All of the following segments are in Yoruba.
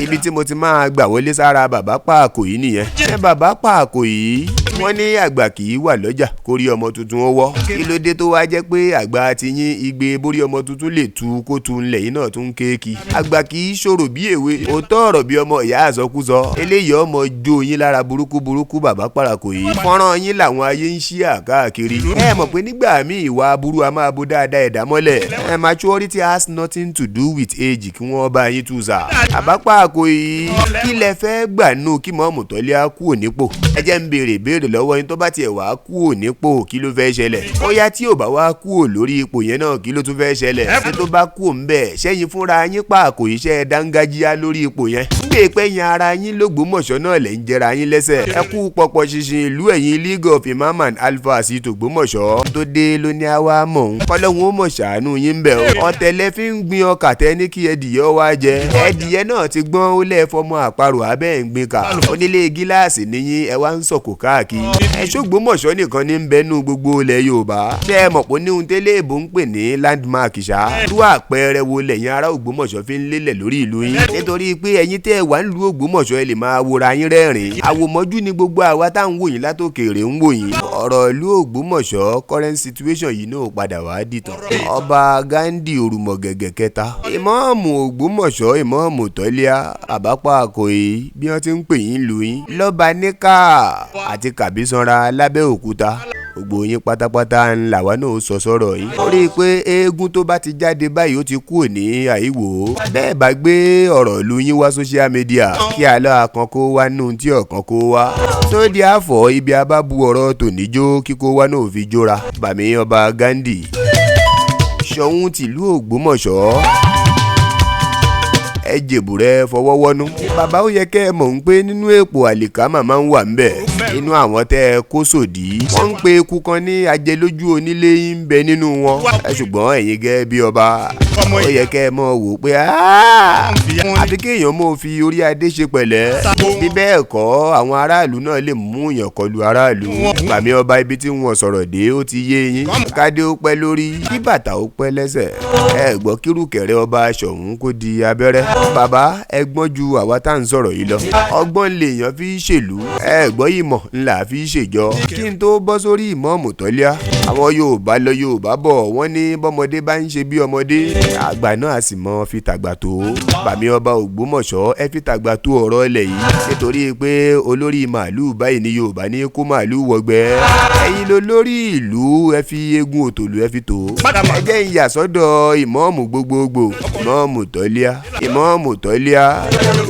ibi tí mo ti máa gbà wọlé sára bàbá Parakoyi nìyẹn. Bàbá Parakoyi wọ́n ní àgbà kì í wà lọ́jà kórí ọmọ tuntun ó wọ́. Kí ló dé tó wá jẹ́ pé àgbà ti yín igbe borí ọmọ tuntun lè tu kó tu ńlẹ̀ yìí náà tún kéèkì. Àgbà kì í ṣòro bí èwe, òótọ́ ọ̀rọ̀ bí ọmọ ìyá àsọkúsọ. Eléyìí ọmọ jó yín lára burúkú bàbá Parakoyi. Fọ́nrán yín làwọn ayé ń ṣí àkáàkiri. Ẹ mọ̀ pé nígbà míì ìwà aburú a máa bo dáadáa ẹ̀dá mọ́lẹ̀. Maturity has nothing to do with age kí wọ́n bá yín tú sà. Bàbá Parakoyi kí lẹ fẹ́ gbà nù kí mọ́mù tọ́lé á kú ònípò. Ẹ jẹ́ ń béèrè lọ́wọ́ yín tó bá tiẹ̀ wá kú ònípò kí ló fẹ́ ṣẹlẹ̀. Ó yá tí ò bá wá kú ò lórí ipò yẹn náà kí ló tún fẹ́ ṣẹlẹ̀. Ṣé tó bá kú òun bẹ̀ ṣẹ́yìn fúnra yín Parakoyi iṣẹ́ dángájíá lórí ipò yẹn. Gbé pẹ́yìn ara yín l'Ógbómọ̀ṣọ́ náà lẹ̀ ń jẹra yín lẹ́sẹ̀. Ẹ kú pọ̀pọ̀ ṣinṣin ìlú ẹ̀yìn League of Imam and Alpha sí t'Ógbómọ̀ṣọ́. Tó dé ló ní àwa mọ̀ òun. Kọ́lọ́hún ó mọ̀ ṣàánú yín bẹ̀ o. Ọ̀tẹ̀lẹ̀ fi ń gbin ọkà tẹ́ ní kí ẹdìyẹ wá jẹ. Ẹdìyẹ náà ti gbọ́n ó lẹ́ fọmọ àparò abẹ́ ń gbin kà. Onílé gíláàsì níyín ẹ wá ń sọ̀kò káàkiri. Ẹ ṣ'Ógbómọ̀ṣọ́ nìkan ní ń bẹnu gbogbo ilẹ̀ Yorùbá. Ṣé ẹ mọ̀ pé ní ohun tẹ́lẹ̀ èbó ń pè ní landmark ṣá. Tú àpẹẹrẹ wo lẹ̀yin ará Ògbómọ̀ṣọ́ fi ń lélẹ̀ lórí ìlú yín. Nítorí pé ẹ̀yin tẹ́ ẹ wà ń lu Ògbómọ̀ṣọ́ ẹ lè máa wòra yín rẹ́rìn. Àwòmọ́jú ni gbogbo àwa tá ń wò yín látòkèèrè ń wò yín. Ọ̀rọ̀ ìlú Ògbómọ̀ṣọ́ current situation yìí náà padà wá dìtàn. Ọba Gandhi Orúmọgẹ̀gẹ̀ kẹta. Ìmáàmù Ògbómọ̀ṣọ́ ìmáàmù tọ́líà Bàbá Parakoyi bí wọ́n ti ń pè yín lù yín. Lọ́ba níkà àti Kàbísanra lábẹ́òkúta. Gbogbo yín pátápátá ńlá wa náà sọ sọ́rọ̀ yín. Ó rí i pé eégún tó bá ti jáde báyìí ó ti kúrò ní àìwò. Bẹ́ẹ̀ bá gbé ọ̀rọ̀ ìlú yín wá social media kí àlọ́ àkànkó wá nù tí ọ̀kan kó wá. Tó di àfọ̀ ibi abábu ọ̀rọ̀ tòníjó kíkó wá náà fi jóra. Bàmí ọba Gandhi Ṣọun tìlú Ògbómọ̀ṣọ́. Ẹ Jeburẹ fọwọ́wọ́nú. Bàbá ó yẹ kẹ́ ẹ mọ̀ ń pé nínú èpò àlìkámà máa ń wà ń bẹ̀. Inú àwọn tẹ́ ẹ kó sòdí. Wọ́n ń pe eku kan ní ajẹlójú onílé ń bẹ nínú wọn. Ṣùgbọ́n ẹ̀yin gẹ́gẹ́ bí ọba ó yẹ kẹ́ ẹ mọ̀ wò pé àfi kéèyàn mọ̀ fi orí adé ṣe pẹ̀lẹ́. Bí bẹ́ẹ̀ kọ́ àwọn aráàlú náà lè mú yàn kọlu aráàlú. Bàmí ọba ibi tí wọ́n sọ̀rọ̀ dé ó ti yé yín. Kádé ó pẹ́ lórí kí bàtà ó pẹ́ lẹ́sẹ̀. Ẹ gbọ́ kírùkẹ̀rẹ́ ọba Ṣọun kó di abẹ́rẹ́. Bàbá ẹ gbọ́n ju àwa tá à ń sọ̀rọ̀ yìí lọ. Ọgbọ́n lèèyàn fi ṣèlú. Ẹ gbọ́ ìmọ̀ ńlá fi ṣèjọ. Kí n tó bọ́ sórí ìmáàmù tọ́líà. Àwọn Yorùbá lọ Yorùbá bọ̀ wọ́n ní bọ́mọdé bá ń ṣe bí ọmọdé. Àgbà náà a sì mọ fi tàgbà tó. Bàmí ọba Ògbómọ̀ṣọ́ ẹ fi tàgbà tó ọ̀rọ̀ ilẹ̀ yìí. Nítorí pé olórí màálù báyìí ní Yorùbá ní kó màálù wọgbẹ́. Ẹ̀yin ló lórí ìlú ẹ fi eégún òtòlù ẹ fi tó. Ẹ jẹ́ ń yà sọ́dọ̀ ìmáàmù gbogbogbò. Ìmáàmù tọ́líà.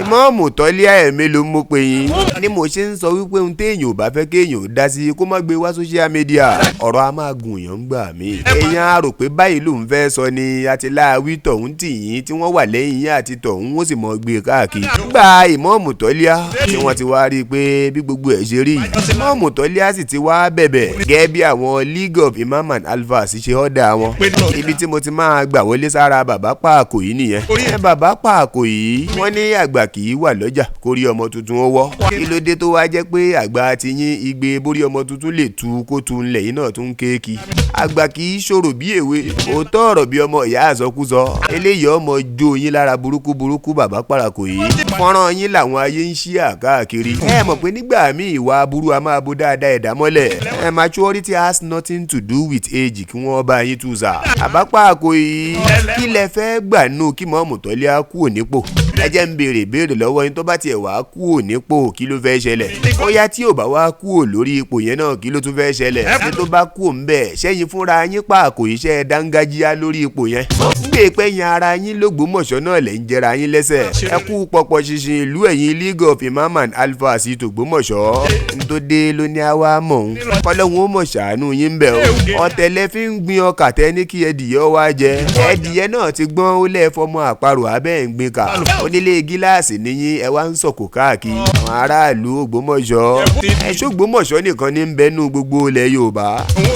Ìmáàmù tọ́líà ẹ̀mí ló mọ̀ pé yín. Ni mo ṣe ń sọ wípé ohun téèyàn ò bá fẹ́ kéèyàn dá sí kó má gbé wá social media. Ọ̀rọ̀ a máa gùn yàn gbà mí. Èèyàn á rò pé báyìí lòun fẹ́ sọ ni àti láàwí tọ̀hún tì yín tí wọ́n wà lẹ́yìn yín àti tọ̀hún ó sì mọ̀ gbé káàkiri. Nígbà ìmáàmù tọ́líà tí wọ́n ti wá rí i pé bí gbogbo ẹ̀ ṣe rí yìí. Ìmáàmù tọ́líà sì ti wá bẹ̀bẹ̀ gẹ́gẹ́ bí àwọn League of Imam and Alpha sì ṣe ọ́dà wọn. Ibi tí mo ti máa gbà wọlé sára bàbá Parakoyi nìyẹn. Bàbá Parakoyi wọ́n ní àgbà kì í wà lọ́jà kórí ọmọ tuntun ó wọ́. Kí ló dé tó wá jẹ́ pé àgbà ti yín igbe borí ọmọ tuntun lè tu kó tu ńlẹ̀ yìí náà tún kéèkì. Àgbà kì í ṣòro bí èwe, òótọ́ ọ̀rọ̀ bí ọmọ ìyá àsọkúsọ. Eléyìí ọmọ jó yín lára burúkú bàbá Parakoyi. Fọ́nrán yín làwọn ayé ń ṣí àkáàkiri. Ẹ mọ̀ pé nígbà míì ìwà aburú a máa bo dáadáa ẹ̀dá mọ́lẹ̀. Maturity has nothing to do with age kí wọ́n bá yín tú sà. Bàbá Parakoyi kí lẹ fẹ́ gbà nù kí mọ́mù tọ́lé á kú ònípò. Ẹ jẹ́ ń béèrè lọ́wọ́ yín tó bá tiẹ̀ wá kú ònípò kí ló fẹ́ ṣẹlẹ̀. Ó yá tí ò bá wá kú ò lórí ipò yẹn náà kí ló tún fẹ́ ṣẹlẹ̀. Ṣé tó bá kú òun bẹ̀ ṣẹ́yìn fúnra yín Parakoyi iṣẹ́ dángájíá lórí ipò yẹn. Gbé pẹ́yìn ara yín l'Ógbómọ̀ṣọ́ náà lẹ̀ ń jẹra yín lẹ́sẹ̀. Ẹ kú pọ̀pọ̀ ṣinṣin ìlú ẹ̀yìn League of Imam and Alpha sí t'Ógbómọ̀ṣọ́. Tó dé ló ní àwa mọ̀ òun. Kọ́lọ́hún ó mọ̀ ṣàánú yín bẹ̀ o. Ọ̀tẹ̀lẹ̀ fi ń gbin ọkà tẹ́ ní kí ẹdìyẹ wá jẹ. Ẹdìyẹ náà ti gbọ́n ó lẹ́ fọmọ àparò abẹ́ ń gbin kà. Onílé gíláàsì níyín ẹ wá ń sọ̀kò káàkiri. Àwọn aráàlú Ògbómọ̀ṣọ́. Ẹ ṣ'Ógbómọ̀ṣọ́ nìkan ní ń bẹnu gbogbo ilẹ̀ Yorùbá.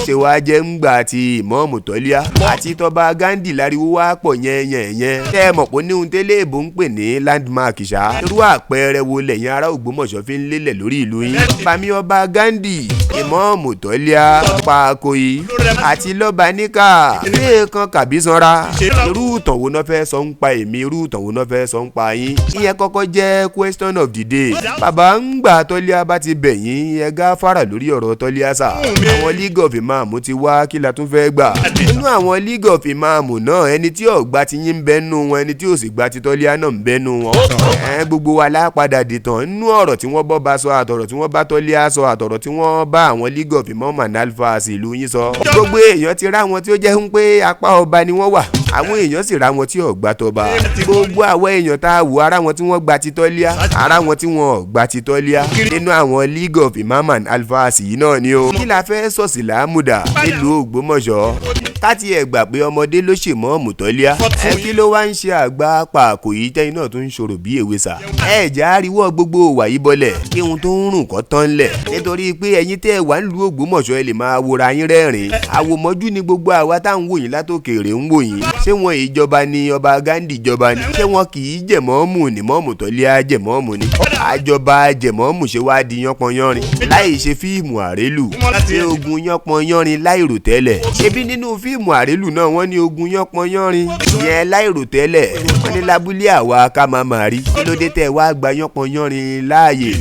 Ṣé wàá jẹ́ ń gbà ti ìmáàmù tọ́líà àti tọba Gandhi láriwo wá pọ̀ yẹn. Tẹ́ ẹ mọ̀ pé ní ohun tẹ́lẹ̀ èbó ń pè ní landmark ṣá. Irú àpẹẹrẹ wo lẹ̀yin ará Ògbómọ̀ṣọ́ fi ń lélẹ̀ lórí ìlú yín. Bàmí ọba Gandhi Imam Tọ́líà Parakoyi àti Lọ́baníkà lẹ́ẹ̀kan kàbísanra. Irú ìtàn wo náà fẹ́ sọ ń pa èmi, irú ìtàn wo náà fẹ́ sọ ń pa yín? Ìyẹn kọ́kọ́ jẹ́ question of the day. Bàbá ń gbà Tọ́líà bá ti bẹ̀ yín ẹ gáfárà lórí ọ̀rọ̀ Tọ́líà sà. Àwọn League of Imam ti wá kí la tún fẹ́ gbà. Nínú àwọn League of Imam náà ẹni tí ó gbà ti yín ń bẹ́nu wọn, ẹni tí ó sì gbà ti Tọ́líà náà ń bẹ́nu wọn. Gbogbo wa lápadà dìtàn nínú ọ̀rọ̀ tí wọ́n bá sọ, àtọ̀rọ̀ tí wọ́n bá Tọ́líà sọ, àtọ̀rọ̀ tí wọ́n bá àwọn League of Imam and Alphas ìlú yín sọ. Gbogbo èèyàn ti rá wọn tí ó jẹ́ ń pé apá ọba ni wọ́n wà, àwọn èèyàn sì rá wọn tí ó gbà tọba. Gbogbo àwọn èèyàn tá a wò ara wọn tí wọ́n gbà ti Tọ́líà, ara wọn tí wọ́n ò gbà ti Tọ́líà nínú àwọn League of Imam and Alphas yìí náà ni o. Kí la fẹ́ sọ̀sì láàmúdà nílùú Ògbómọ̀ṣọ́ káti ẹ̀ gbà pé ọmọdé ló ṣe Ìmámù Tọ́líà. Kí ló wá ń ṣe àgbà Parakoyi tẹ́yìn náà tó ń ṣòro bí èwe sà. Ẹ̀jẹ̀ àríwọ̀ gbogbo wàyí bọ́lẹ̀ kí ohun tó ń rùn kọ́ tán lẹ̀. Nítorí pé ẹ̀yin tẹ́ ẹ wà nílùú Ògbómọ̀ṣọ́ ẹ lè máa wòra yín rẹ́rìn. Àwòmọ́jú ni gbogbo àwa tá ń wò yín látòkèèrè ń wò yín. Ṣé wọn ìjọba ni ọba Gándì ìjọba ni? Ṣé wọn kì í jẹ̀mọ́ọ̀mù ni Ìmámù Tọ́líà jẹ̀mọ́ọ̀mù ni? Àjọba jẹ̀mọ́ọ̀mù ṣe wá di yánpọnyánrin láì ṣe fíìmù àrélù. Ṣé ogun yánpọnyánrin láìrò tẹ́lẹ̀? Ṣebí nínú fíìmù àrélù náà wọ́n ní ogun yánpọnyánrin yẹn láìrò tẹ́lẹ̀. Wọ́n ní lábúlé àwa ká máa máa rí. Kí ló dé tẹ́ wá gba yánpọnyánrin láàyè?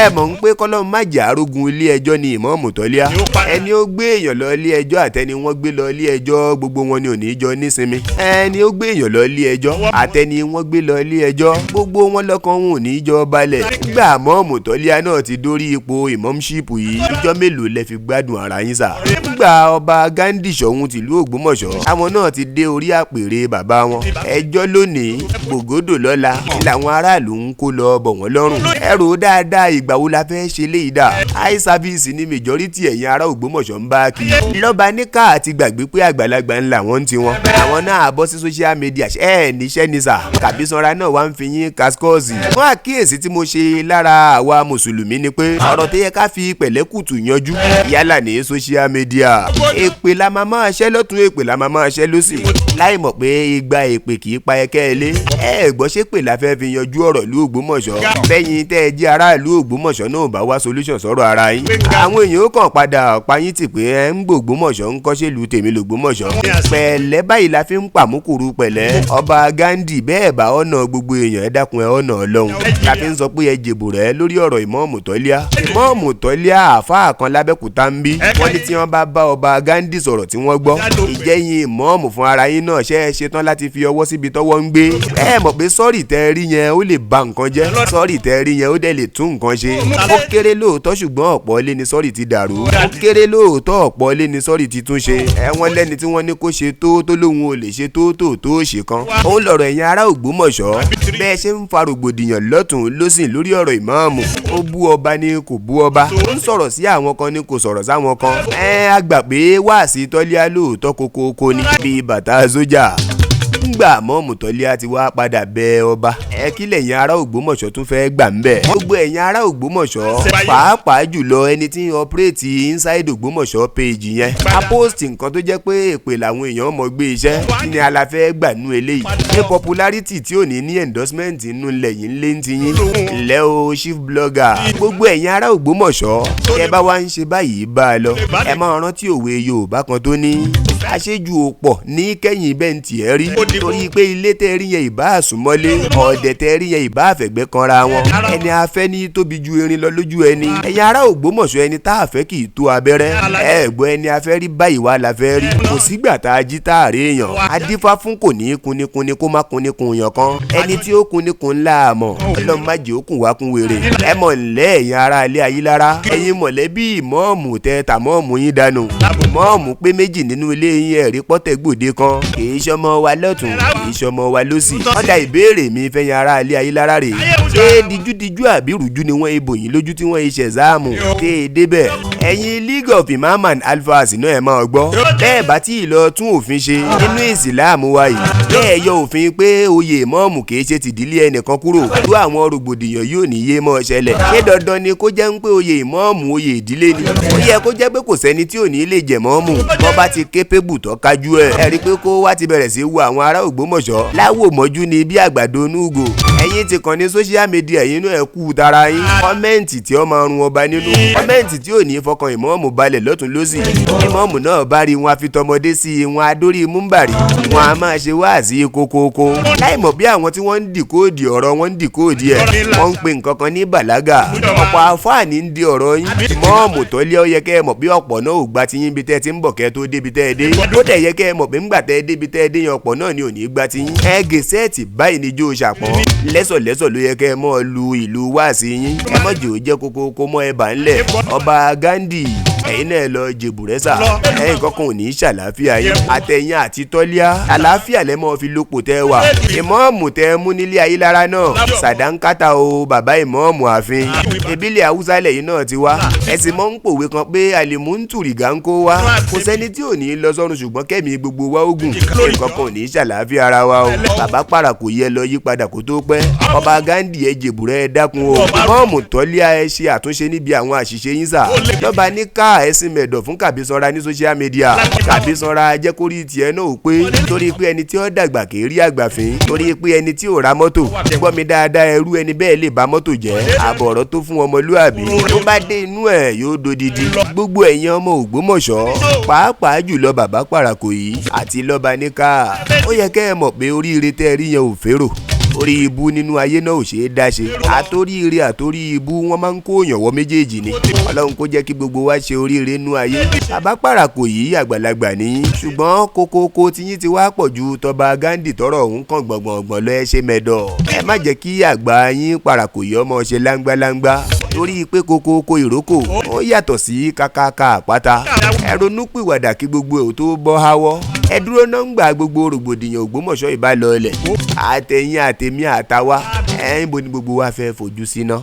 Ẹ mọ̀ ń pé kọ́lọ́mù má jà arógun ilé ẹjọ́ ni Ìmámù Tọ́líà. Ẹni ó gbé èèyàn lọ ilé ẹjọ́ àtẹni wọ́n gbé lọ ilé ẹjọ́ gbogbo wọn ni ò ní jọ nísinmi. Ẹni ó gbé èèyàn lọ ilé ẹjọ́ àtẹni wọ́n gbé lọ ilé ẹjọ́ gbogbo wọn lọ́kàn wọn ò ní jọ balẹ̀. Nígbà Ìmámù Tọ́líà náà ti dórí ipò ìmọ̀mṣípù yìí, ìjọ́ mélòó lẹ fi gbádùn ara yín sà? Nígbà ọba Gándì Ṣọ̀un tìlú Ògbómọ̀ṣọ́, àwọn náà ti dé orí àpèrè bàbá wọn. Ẹjọ́ lónìí gbògódò lọ́la làwọn aráàlú ń kó lọ bọ̀ wọ́n lọ́rùn. Ẹ rò dáadáa ìgbà wo la fẹ́ ṣe léyìí dà? High service ni majority ẹ̀yin ará Ògbómọ̀ṣọ́ ń bá kí. Lọ́baníkà àti gbàgbé pé àgbàlagbà ńlá wọn ti wọn. Àwọn náà bọ́ sí social media níṣẹ́ ni sà. Kàbísanra náà wá ń fi yín kaskọ́ọ̀sì. Fún àkíyèsí tí mo ṣe lára àwa mùsùlùmí ni pé ọ̀rọ̀ tó yẹ ká fi pẹ̀lẹ́kùtù yanjú yálà ní social media. Èpè la máa ṣẹ́ lọ́tún, èpè la máa ṣẹ́ lọ́sì. Láì mọ̀ pé igba èpè kì í pa ẹkẹ́ ilé. Gbọ́ ṣé pè la fẹ́ fi yanjú ọ̀rọ̀ ìlú Ògbómọ̀ṣọ́. Bẹ́yìn tẹ́ ẹ jẹ́ ará ìlú Ògbómọ̀ṣọ́ náà bá wá solution sọ̀rọ̀ ara yín. Àwọn èèyàn ó kàn padà pa yín tì pé ẹ ń gbògbómọ̀ṣọ́ ń kọ́ṣẹ́ lu tèmi l'Ògbómọ̀ṣọ́. Pẹ̀lẹ́ báyìí la fi ń pàmùkùrù pẹ̀lẹ́. Ọba Gándì bẹ́ẹ̀ bá ọ̀nà gbogbo èèyàn ẹ dákun ẹ ọ̀nà Ọlọ́run. La fi ń sọ pé ẹ Jeburẹ lórí ọ̀rọ̀ Ìmámù Tọ́líà. Ìmámù Tọ́líà àfáà kan lábẹ́kúta ń bí. Wọ́n ní tí wọ́n bá ọba Gándì sọ̀rọ̀ tí wọ́n gbọ́. Ìjẹ́yìn Ìmámù fún ara yín náà ṣe é ṣetán láti fi ọwọ́ síbi tọ́wọ́ ń gbé. Ẹ mọ̀ pé sọ́ọ̀rì tẹ́ rí yẹn ó lè ba nǹkan jẹ́. Sọ́ọ̀rì tẹ́ rí yẹn ó dẹ̀ lè tún nǹkan ṣe. Ó kéré lóòótọ́ ṣùgbọ́n ọ̀pọ̀ ilé ni sọ́ọ̀rì ti dàrú. Ó kéré lóòótọ́ ọ̀pọ̀ ilé ni sọ́ọ̀rì ti tún ṣe. Wọ́n lẹ́ni tí wọ́n ní kó ṣe tó lóhun ò lè ṣe tó ṣe kan. Òun lọ̀rọ̀ ẹ̀yin ará Ògbómọ̀ṣọ́. Bẹ́ẹ̀ ṣe ń fa rògbòdìyàn lọ́tùn lósìn lórí ọ̀rọ̀ Ìmámù. Ó bú ọba ni kò bú ọba. Ó ń sọ̀rọ̀ sí àwọn kan ni kò sọ̀rọ̀ sáwọn kan. A gbà pé wáàsí Tọ́líà lóòótọ́ kókó ni bíi bàtà sójà. Ngbà Ìmámù Tọ́líà ti wá padà bẹ ọba. Kí lẹ̀yin ará Ògbómọ̀ṣọ́ tún fẹ́ gbà ń bẹ̀? Gbogbo ẹ̀yin ará Ògbómọ̀ṣọ́ pàápàá jùlọ ẹni tí ń operate inside Ògbómọ̀ṣọ́ page yẹn. A post nǹkan tó jẹ́ pé èpè làwọn èèyàn mọ̀ gbé iṣẹ́. Kí ni ala fẹ́ gbà nú eléyìí? Ní popularity tí ò ní endorsement nínú lẹ́yìn lé ń ti yín. Ilẹ̀ o chief blogger. Gbogbo ẹ̀yin ará Ògbómọ̀ṣọ́ ẹ bá wá ń ṣe báyìí bá a lọ. Ẹ máa rántí òwe Yorùbá kan tó ní aṣẹ́jú òpọ̀ ní kẹ́yìn bẹ́ǹtì ẹ̀ rí. Torí pé ilé tẹ́ rí yẹn ìbá àsùnmọ́lé, ọ̀dẹ̀ tẹ́ rí yẹn ìbá àfẹ̀gbẹ́ kanra wọn. Ẹni afẹ́ ní tóbi ju erin lọ lójú ẹni. Ẹ̀yin ará Ògbómọ̀ṣọ́ ẹni tá a fẹ́ kì í tó abẹ́rẹ́. Ẹ̀gbọ́n ẹni afẹ́ rí báyìí wá la fẹ́ rí. Kò sígbà tá a jí tá a rí èèyàn. Adífá fún kò ní kúnnikúnni kó má kúnnikún yàn kan. Ẹni tí ó kúnnikún ńlá àmọ̀ Ọlọ́run má jẹ́ ó kùn wá kún wèrè. Ẹ mọ̀ ńlẹ́ ẹ̀yin ará ilé Ayílára. Ẹ̀yin mọ̀lẹ́bí Ìmámù tẹ tàmọ́ọ̀mù yín dànù. Ìmámù pé méjì nínú ilé yín ẹ̀rí pọ́tẹ́ gbòde kan. Kì í ṣọmọ wa lọ́tún, kì í ṣọmọ wa lọ́sì. Ọ̀dà ìbéèrè mi fẹ́yìn ará ilé Ayílára rè. Ṣé dijúdijú àbí rújú ni wọ́n ibò yín lójú tí wọ́n ṣe ẹ̀záàmù? Ṣé é débẹ̀? Ẹ̀yin League of Imam and Alphas náà ẹ̀ máa gbọ́. Bẹ́ẹ̀ bá tí ì lọ tún òfin ṣe nínú ìsìláàmù wa yìí. Bẹ́ẹ̀ yọ òfin pé oyè ìmáàmù kì í ṣe tìdílé ẹnìkan kúrò. Irú àwọn rògbòdìyàn yóò ní yé mọ́ ṣẹlẹ̀. Ṣé dandan ni kó jẹ́ ń pé oyè ìmáàmù oyè ìdílé ni? Ó yẹ kó jẹ́ pé kò sẹ́ni tí ò ní lè jẹ mọ́ọ̀mù. Bọ́ bá ti capable tó kájú ẹ̀. Ẹ rí pé kó wá ti bẹ̀rẹ̀ sí wo àwọn ará Ògbómọ̀ṣọ́. Láwò mọ́jú ni bí àgbàdo onúgò. ẹ̀yin ti kàn ní social media yín náà ẹ kú tara yín kọ́mẹ́ǹtì tí ó máa run ọba nínú kọ́mẹ́ǹtì tí ò ní fọkàn ìmọ̀ọ́mù balẹ̀ lọ́tún lọ́sì ìmọ̀ọ́mù náà bá rí wọn àfi tọmọdé sí i wọn adórí múmbàrí wọn a máa ṣe wáàsí kókókó láì mọ̀ bí àwọn tí wọ́n ń dìkóòdì ọ̀rọ̀ wọn ń dìkóòdì ẹ̀ wọ́n ń pe nǹkan kan ní bàlágà ọ̀pọ̀ àfáàní ń di ọ̀rọ̀ yín ìmọ̀ọ́mù tó lé ó yẹ kẹ́ ẹ mọ̀ bí ọ̀pọ̀ náà ò gba ti yín bí tẹ́ ti ń bọ̀ kẹ́ tó débi tẹ́ ẹ dé ó dẹ̀ yẹ kẹ́ ẹ mọ̀ pé ńgbà tẹ́ ẹ débi tẹ́ ẹ dé yẹn ọ̀pọ̀ náà ni ò ní gba ti yín ẹ gèsẹ́ẹ̀tì báyìí ni jó ṣàpọ̀n lẹ́sọ̀lẹ́sọ̀ ló yẹ kẹ́ ẹ mọ̀ lu ìlú wáàsí yín ẹ mọ̀ jò jẹ́ kókó mọ́ ẹ bà ńlẹ̀ ọba Gandhi ẹ̀yin náà lọ Jeburẹ sà ẹ̀yin kankan ò ní í ṣàlàáfíà yín àtẹ̀yìn àti tọ́líà àlàáfíà lẹ́mọ̀ fi lópò tẹ́ wà ìmọ̀ọ́mù tẹ́ mú nílé ayé lára náà sàdánkátà o bàbá ìmọ̀ọ́mù ààfin ìbílẹ̀ haúsá lẹ́yìn náà ti wá ẹ̀sìn mọ́ ń pòwe kan pé àlèmúntùrìgà ń kó wá kò sẹ́ni tí ò ní lọ sọ́run ṣùgbọ́n kẹ́mi gbogbo wa ogun ìkankan ò ní í ṣàlàáfíà ara wa o bàbá Parakoyi ẹ lọ yí padà kó tó pẹ́ ọba Gandhi ẹ Jeburẹ ẹ dákun o ìmọ̀ọ́mù tọ́líà ẹ ṣe àtúnṣe níbi àwọn àṣìṣe yín sà lọ́ba ní ká ẹ̀sìn mẹ̀dọ̀ fún Kàbísọ́ra ní social media Kàbísọ́ra jẹ́ kórí tiẹ̀ náà ò pé torí pé ẹni tí ó dàgbà kì í rí àgbàfín torí pé ẹni tí ò ra mọ́tò gbọ́ mi dáadáa ẹrú ẹni bẹ́ẹ̀ lè ba mọ́tò jẹ́ àbọ̀rọ̀ tó fún ọmọlúàbí tó bá dé inú ẹ̀ yóò dodidi gbogbo ẹ̀yin ọmọ Ògbómọ̀ṣọ́ pàápàá jùlọ bàbá Parakoyi àti lọ́ba níkà ó yẹ kẹ́ ẹ mọ̀ pé oríire tẹ́ ẹ rí yẹn ò fèrò orí ibu nínú ayé náà ò ṣeé dá ṣe àtóríire àtórí ibu wọn máa ń kó òyànwọ́ méjèèjì ni Ọlọ́run kó jẹ́ kí gbogbo wa ṣe oríire nínú ayé bàbá Parakoyi àgbàlagbà ní ṣùgbọ́n kókókó tiyín ti wá pọ̀ ju tọba Gandhi tọrọ òun kàn gbọ̀ngbọ̀ngbọ̀n lọ ẹ ṣe mẹ́dọ̀ ẹ má jẹ́ kí àgbà yín Parakoyi ọmọ ṣe láńgbáláńgbá torí pé kókókó ìrókò ó yàtọ̀ sí kákáká àpáta ẹ ronú pìwàdà kí gbogbo ẹ̀ tó bọ́ háwọ́ ẹ dúró náà ń gba gbogbo rògbòdìyàn Ògbómọ̀ṣọ́ ìbálòọlẹ̀ àtẹ̀yìn àtẹ̀mí àtàwa ẹ̀ ń bo ni gbogbo wa fẹ́ fojú sí náà.